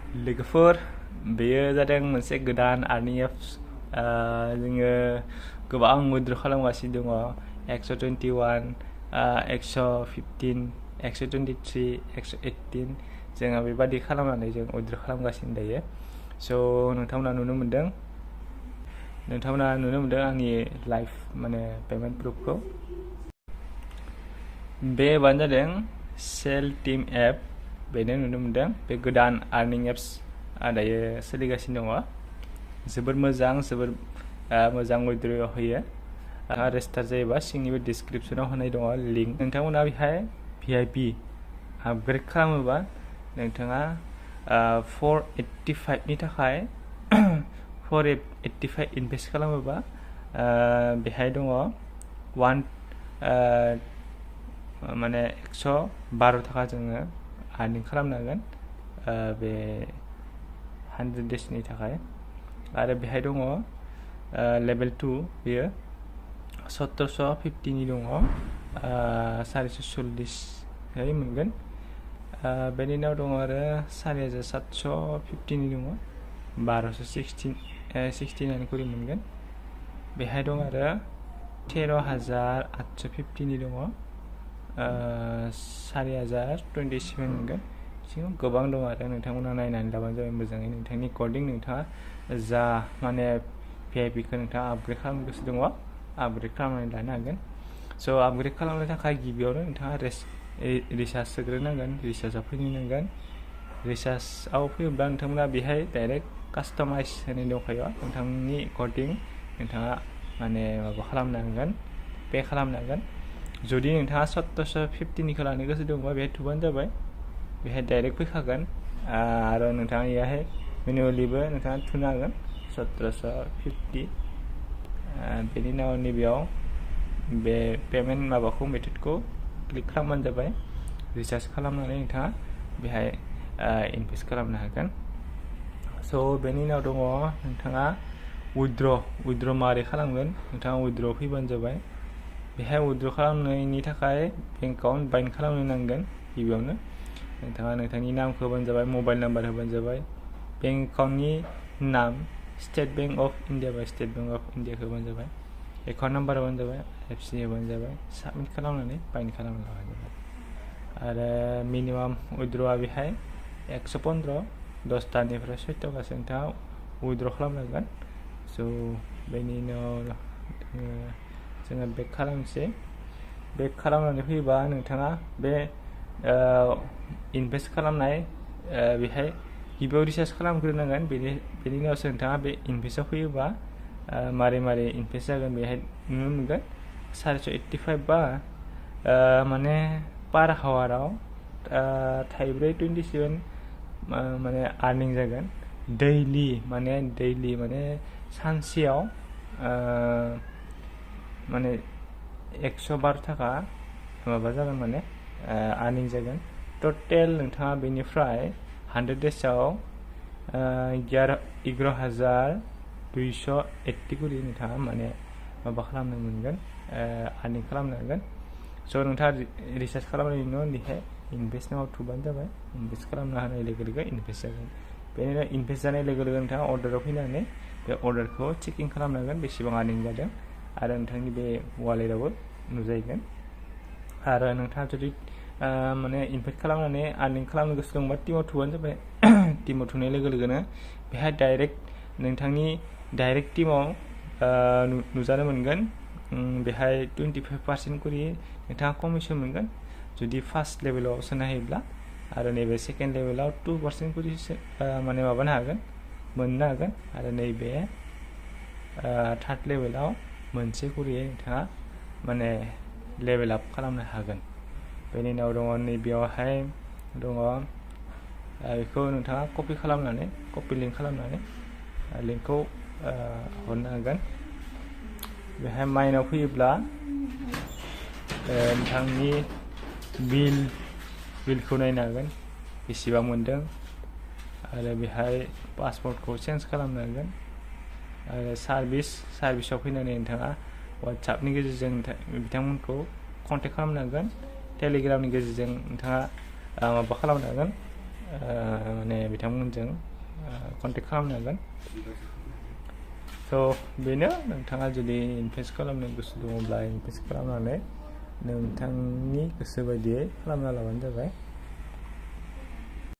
लोगोफोर बेयो जादों मोनसे गोदान आर्निं एप्स जोङो गोबां विथड्र खालामगासिनो दङ 121 115 123 118 जोङो बेबादि खालामनानै जों विथड्र खालामगासिनो दायो स' नोंथांमोना नुनो मोनदों आंनि लाइफ माने पेमेन्ट प्रुफखौ बे एपआनो जादों सेल टीम एप बेनो नुनो मोनदों बे गोदान आर्निं एप्स दायो सोलिगासिनो दङ जोबोर मोजां विथड्र होयो रेजिस्टार जायोबा सिंनि बे डिसक्रिपसनाव होनाय दङ लिंक नोंथांमोना बेहाय VIP आपग्रेड खालामोबा नोंथाङा 485 नि थाखाय 485 इनभेस्ट खालामोबा बेहाय दङ माने 112 थाखा जोङो आर्निं खालामनो हागोन बे 100 डेजनि थाखाय आरो बेहाय दङ लेभेल 2 बेयो 1750 नि दङ 440 मोनगोन बेनि उनाव दङ आरो 4750 नि दङ 1269 करि मोनगोन बेहाय दं आरो 13850 नि दङ 4027 मोनगोन सिङाव गोबां दं आरो नोंथांमोना नायनानै लाबानो जाबाय मोजाङै नोंथांनि एकर्डिं नोंथाङा जा माने VIP खौ नोंथाङा आपग्रेड खालामनो गोसो दङ आपग्रेड खालामनानै लानो हागोन स' आपग्रेड खालामनो थाखाय गिबियावनो नोंथाङा रिसार्ज सोग्रोनांगोन रिसार्जआव फैनो नांगोन रिसार्जआव फैयोब्ला नोंथांमोना बेहाय डाइरेक्ट कास्टमाइज होनाय दंखायो नोंथांनि एकर्डिं नोंथाङा माने माबा खालामनांगोन पे खालामनांगोन जुदि नोंथाङा 1750 निखौ लानो गोसो दंबा बेहाय थुबानो जाबाय बेहाय डाइरेक्ट फैखागोन आरो नोंथाङा बेहाय मेनुवेलिबो नोंथाङा थुनो हागोन 1750 बेनि उनाव नैबेयाव बे पेमेन्ट माबाखौ मेथडखौ क्लिक खालामबानो जाबाय रिसार्ज खालामनानै नोंथाङा बेहाय इनभेस्ट खालामनो हागोन स' बेनि उनाव दङ नोंथाङा विथड्र मारै खालामगोन नोंथाङा विथड्र फैबानो जाबाय बेहाय विथड्र खालामनायनि थाखाय बेंक एकाउन्ट बाइन्ड खालामनो नांगोन गिबियावनो नोंथाङा नोंथांनि नामखौ होबानो जाबाय मबाइल नाम्बार होबानो जाबाय बेंक एकाउन्टनि नाम स्टेट बेंक अफ इन्डिया बा स्टेट बेंक अफ इन्डियाखौ होबानो जाबाय एकाउन्ट नाम्बार होबानो जाबाय FC होबानो जाबाय साबमिट खालामनानै बाइन्ड खालामनो हागोन आरो मिनिमाम विथड्रआ बेहाय 115 10टानिफ्राय 6टागासो नोंथाङा विथड्र खालामनांगोन स' बेनि उनाव जोङो बेक खालामनोसै बेक खालामनानै फैयोबा नोंथाङा बे इनभेस्ट खालामनाय बेहाय गिबियाव रिसार्ज खालामग्रोनांगोन बेनि उनावसो नोंथाङा बे इनभेस्टआव फैयोबा मारै इनभेस्ट जागोन बेहाय नुनो मोनगोन 485 बा माने पार हावाराव 27 माने आर्निं जागोन दैलि माने सानसेयाव माने 112 थाखा माबा जागोन माने आर्निं जागोन टटेल नोंथाङा बेनिफ्राय 100 डेजआव 11,280 करि नोंथाङा माने माबा खालामनो मोनगोन आर्निं खालामनो हागोन स' नोंथाङा रिसार्च खालामनायनि उनाव बेहाय इनभेस्ट नाव थुबानो जाबाय इनभेस्ट खालामनो हानाय लोगो लोगो इनभेस्ट जागोन बेनि उनाव इनभेस्ट जानाय लोगो लोगो नोंथाङा अर्डाराव फैनानै बे अर्डारखौ चेकिं खालामनांगोन बेसेबां आर्निं जादों आरो नोंथांनि बे वालेटावबो नुजाहैगोन आरो नोंथाङा जुदि माने इनभेस्ट खालामनानै आर्निं खालामनो गोसो दंबा टिमाव थुबानो जाबाय टिमाव थुनाय लोगो लोगोनो बेहाय डाइरेक्ट नोंथांनि डाइरेक्ट टिमाव नुजानो मोनगोन बेहाय 25% करि नोंथाङा कमिसन मोनगोन जुदि फार्स्ट लेभेलाव सोनो हायोब्ला आरो नैबे सेकेन्ड लेभेलाव 2% करि माने माबानो हागोन मोननो हागोन आरो नैबे थार्ड लेभेलाव 1 करियै नोंथाङा माने लेभेल आप खालामनो हागोन बेनि उनाव दङ नैबेयावहाय दङ बेखौ नोंथाङा कपि खालामनानै लिंक खालामनानै लिंकखौ हरनो हागोन बेहाय माइनाव फैयोब्ला नोंथांनि बिलखौ नायनो हागोन बेसेबां मोनदों आरो बेहाय पासवर्डखौ चेन्ज खालामनो हागोन आरो सार्भिसाव फैनानै नोंथाङा WhatsAppनि गेजेरजों बिथांमोनखौ कन्टेक्ट खालामनो हागोन टेलिग्रामनि गेजेरजों नोंथाङा माबा खालामनो हागोन माने बिथांमोनजों कन्टेक्ट खालामनो हागोन। स' बेनो नोंथाङा जुदि इनभेस्ट खालामनो गोसो दङब्ला इनभेस्ट खालामनानै नोंथांनि गोसो बायदियै खालामना लाबानो जाबाय।